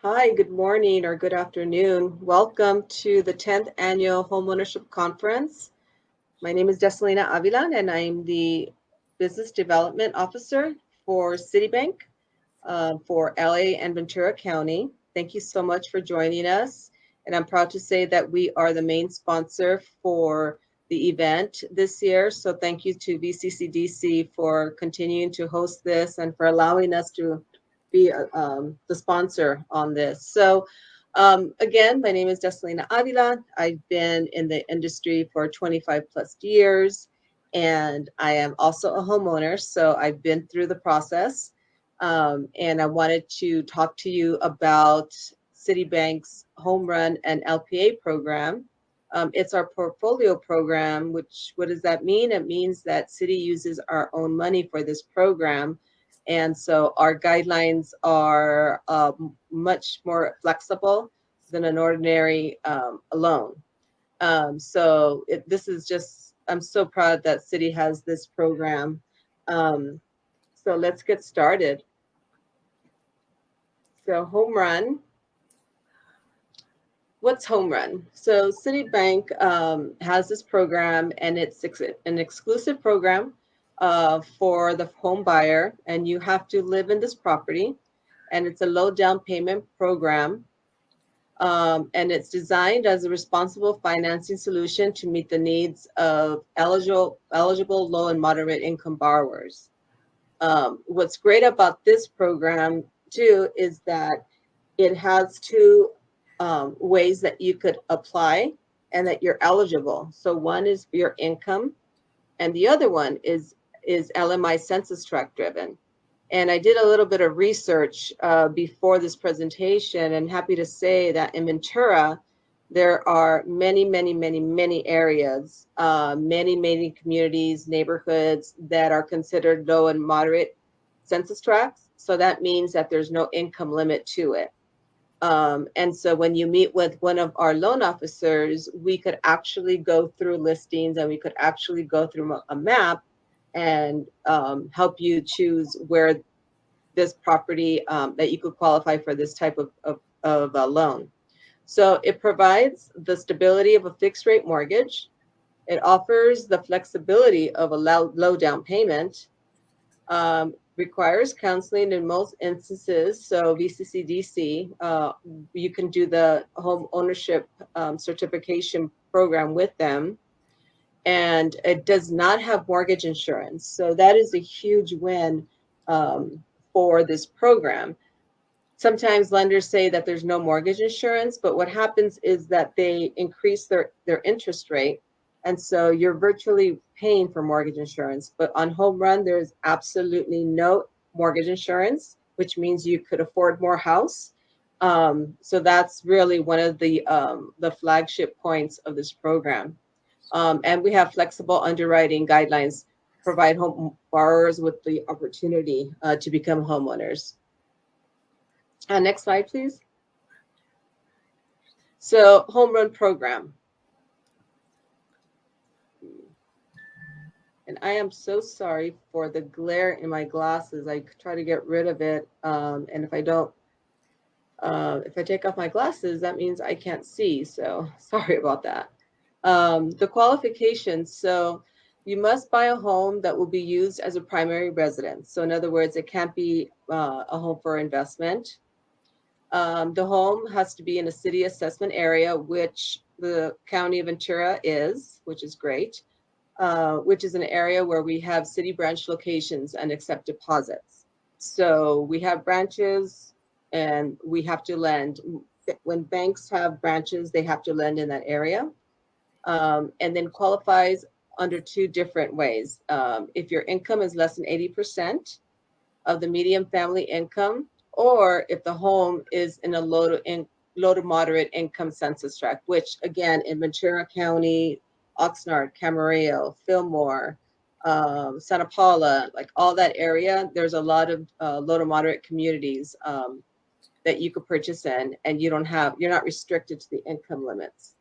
Hi, good morning or good afternoon. Welcome to the 10th Annual Homeownership Conference. My name is Desalina Avila, and I'm the Business Development Officer for Citibank for LA and Ventura County. Thank you so much for joining us. And I'm proud to say that we are the main sponsor for the event this year. So thank you to VCCDC for continuing to host this and for allowing us to be the sponsor on this. So again, my name is Desalina Avila. I've been in the industry for 25 plus years, and I am also a homeowner. So I've been through the process. And I wanted to talk to you about Citibank's HomeRun and LPA program. It's our portfolio program, which what does that mean? It means that Citi uses our own money for this program. And so our guidelines are much more flexible than an ordinary loan. This is just, I'm so proud that Citi has this program. So let's get started. So HomeRun. What's HomeRun? So Citibank has this program, and it's an exclusive program for the home buyer, and you have to live in this property. And it's a low down payment program, and it's designed as a responsible financing solution to meet the needs of eligible low and moderate income borrowers. What's great about this program too is that it has two ways that you could apply and that you're eligible. So one is your income, and the other one is LMI census tract driven. And I did a little bit of research before this presentation, and happy to say that in Ventura, there are many areas, many communities, neighborhoods that are considered low and moderate census tracts. So that means that there's no income limit to it. And so when you meet with one of our loan officers, we could actually go through listings, and we could actually go through a map and help you choose where this property that you could qualify for this type of a loan. So it provides the stability of a fixed rate mortgage. It offers the flexibility of a low down payment, requires counseling in most instances. So VCCDC, you can do the home ownership certification program with them. And it does not have mortgage insurance. So that is a huge win for this program. Sometimes lenders say that there's no mortgage insurance, but what happens is that they increase their interest rate. And so you're virtually paying for mortgage insurance. But on HomeRun, there's absolutely no mortgage insurance, which means you could afford more house. So that's really one of the flagship points of this program. And we have flexible underwriting guidelines, provide home borrowers with the opportunity to become homeowners. Next slide, please. So HomeRun program. And I am so sorry for the glare in my glasses. I try to get rid of it. And if I don't, if I take off my glasses, that means I can't see. So sorry about that. The qualifications. So you must buy a home that will be used as a primary residence. So in other words, it can't be a home for investment. The home has to be in a city assessment area, which the County of Ventura is, which is great, which is an area where we have Citi branch locations and accept deposits. So we have branches and we have to lend. When banks have branches, they have to lend in that area. And then qualifies under two different ways. If your income is less than 80% of the median family income, or if the home is in a low to moderate income census tract, which again in Ventura County, Oxnard, Camarillo, Fillmore, Santa Paula, like all that area, there's a lot of low to moderate communities that you could purchase in, and you're not restricted to the income limits.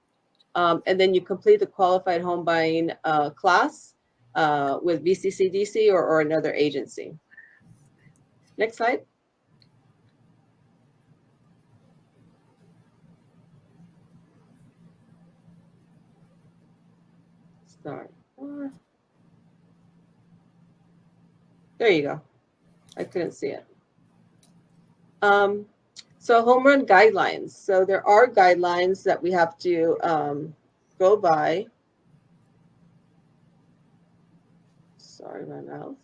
And then you complete the qualified home buying class with VCCDC or another agency. Next slide. Sorry. There you go. I couldn't see it. So home run guidelines. So there are guidelines that we have to go by. Sorry, my mouse.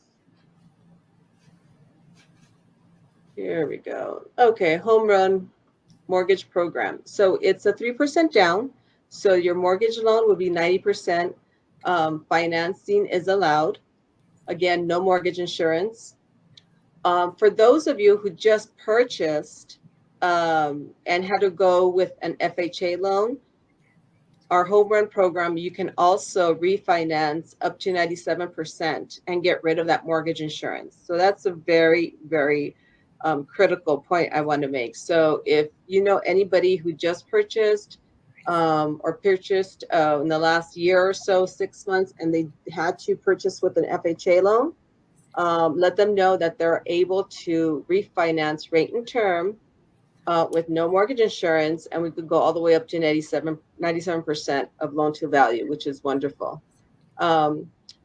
Here we go. Okay, home run mortgage program. So it's a 3% down. So your mortgage loan would be 90%. Financing is allowed. Again, no mortgage insurance. For those of you who just purchased and had to go with an FHA loan, our home run program, you can also refinance up to 97% and get rid of that mortgage insurance. So that's a very, very critical point I want to make. So if you know anybody who just purchased or purchased in the last year or so, 6 months, and they had to purchase with an FHA loan, let them know that they're able to refinance rate and term with no mortgage insurance, and we could go all the way up to 97% of loan to value, which is wonderful.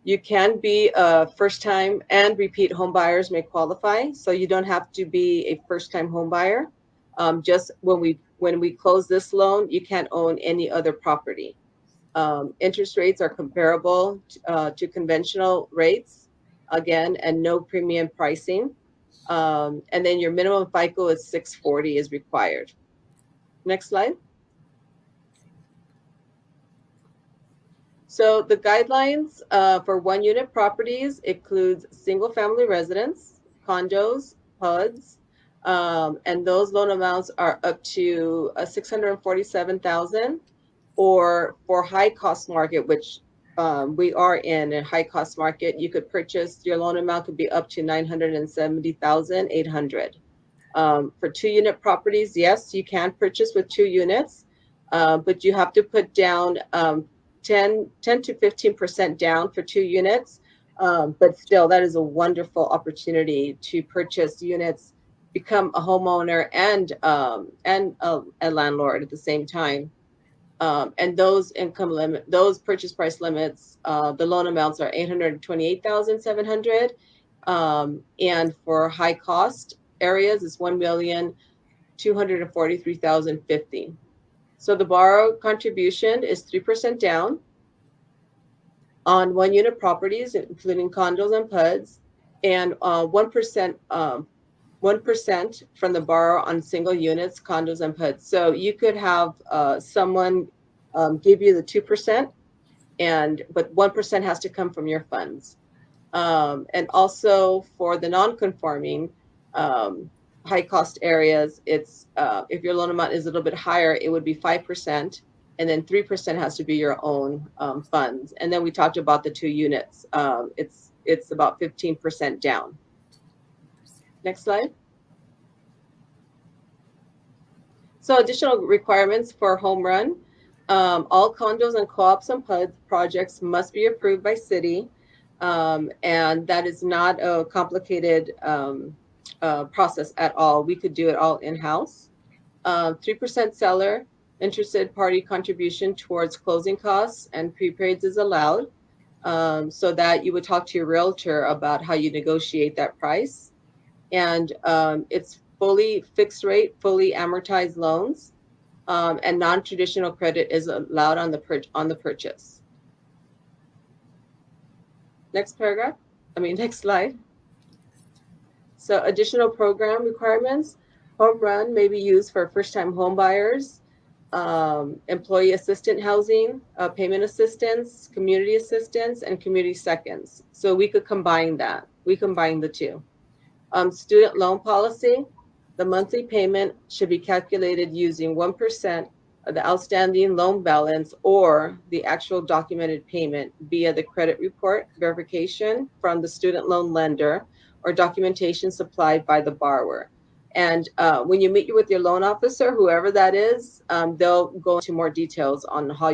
You can be a first time and repeat home buyers may qualify, so you don't have to be a first time home buyer. Just when we close this loan, you can't own any other property. Interest rates are comparable to conventional rates, again, and no premium pricing. And then your minimum FICO is 640 is required. Next slide. So the guidelines for one unit properties includes single family residence, condos, HUDs, and those loan amounts are up to 647,000. Or for high cost market, which we are in a high cost market, you could purchase, your loan amount could be up to 970,800. For 2 unit properties, yes, you can purchase with 2 units, but you have to put down 10 to 15% down for 2 units. But still, that is a wonderful opportunity to purchase units, become a homeowner and a landlord at the same time. And those purchase price limits, the loan amounts are 828,700. And for high cost areas, it's 1,243,050. So the borrow contribution is 3% down on 1 unit properties, including condos and PUDs, and 1% from the borrower on single units, condos, and PUDs. So you could have someone give you the 2%, but 1% has to come from your funds. And also for the non-conforming high cost areas, it's if your loan amount is a little bit higher, it would be 5%, and then 3% has to be your own funds. And then we talked about the 2 units. It's about 15% down. Next slide. So additional requirements for home run. All condos and co-ops and PUD projects must be approved by Citi. And that is not a complicated process at all. We could do it all in-house. 3% seller interested party contribution towards closing costs and prepaids is allowed, so that you would talk to your realtor about how you negotiate that price. And it's fully fixed rate, fully amortized loans, and non-traditional credit is allowed on the purchase. Next slide. So additional program requirements. Home run may be used for first-time home buyers, employee assistant housing, payment assistance, community assistance, and community seconds. So we could combine that. We combine the two. Student loan policy. The monthly payment should be calculated using 1% of the outstanding loan balance or the actual documented payment via the credit report verification from the student loan lender or documentation supplied by the borrower. And when you meet with your loan officer, whoever that is, they'll go into more details on how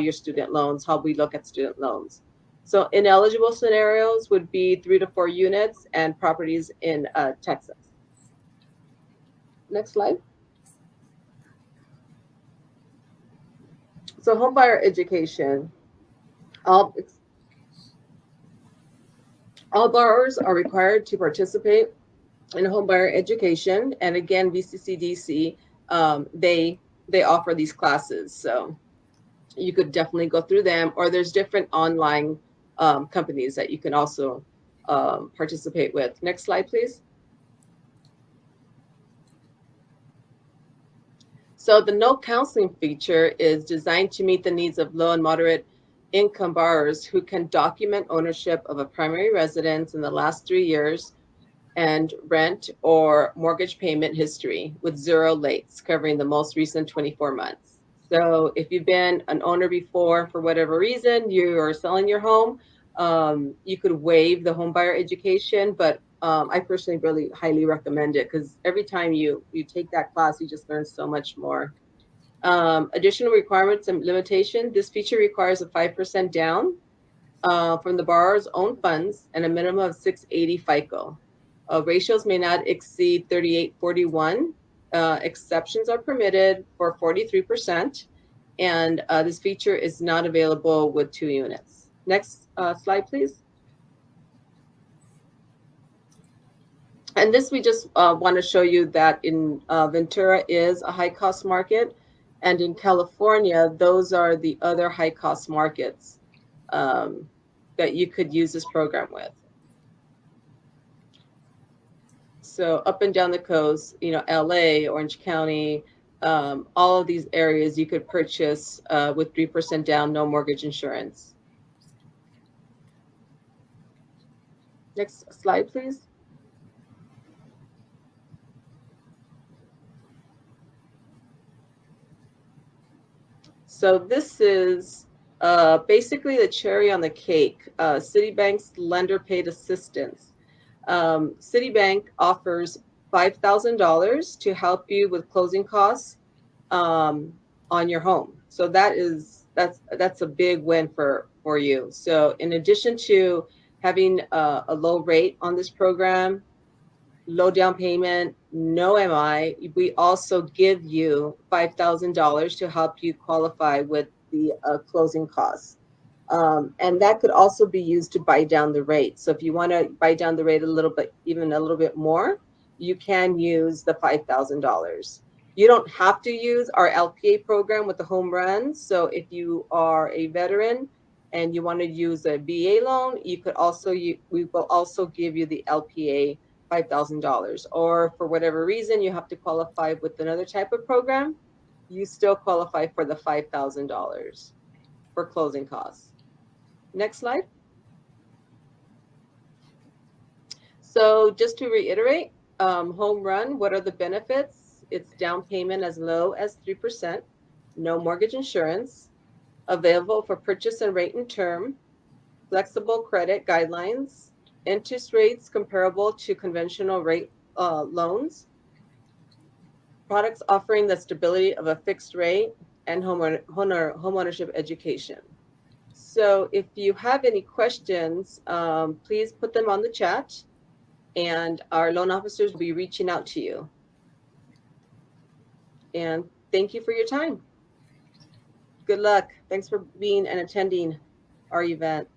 we look at student loans. So ineligible scenarios would be 3 to 4 units and properties in Texas. Next slide. So homebuyer education. All borrowers are required to participate in homebuyer education, and again, VCCDC, they offer these classes, so you could definitely go through them. Or there's different online companies that you can also participate with. Next slide, please. So the no counseling feature is designed to meet the needs of low and moderate income borrowers who can document ownership of a primary residence in the last 3 years and rent or mortgage payment history with zero lates covering the most recent 24 months. So if you've been an owner before, for whatever reason, you are selling your home, you could waive the home buyer education, but I personally really highly recommend it because every time you take that class, you just learn so much more. Additional requirements and limitation. This feature requires a 5% down from the borrower's own funds and a minimum of 680 FICO. Ratios may not exceed 38:41. Exceptions are permitted for 43%, and this feature is not available with 2 units. Next slide, please. And this, we just want to show you that in Ventura is a high cost market, and in California, those are the other high cost markets that you could use this program with. So up and down the coast, LA, Orange County, all of these areas you could purchase with 3% down, no mortgage insurance. Next slide, please. So this is basically the cherry on the cake, Citibank's lender paid assistance. Citibank offers $5,000 to help you with closing costs on your home. So that's a big win for you. So in addition to having a low rate on this program, low down payment, no MI, we also give you $5,000 to help you qualify with the closing costs. And that could also be used to buy down the rate. So if you want to buy down the rate a little bit, even a little bit more, you can use the $5,000. You don't have to use our LPA program with the HomeRun. So if you are a veteran and you want to use a VA loan, you could also, we will also give you the LPA $5,000. Or for whatever reason, you have to qualify with another type of program, you still qualify for the $5,000 for closing costs. Next slide. So just to reiterate, HomeRun, what are the benefits? It's down payment as low as 3%, no mortgage insurance, available for purchase and rate and term, flexible credit guidelines, interest rates comparable to conventional rate loans, products offering the stability of a fixed rate, and homeownership education. So if you have any questions, please put them on the chat, and our loan officers will be reaching out to you. And thank you for your time. Good luck. Thanks for being and attending our event.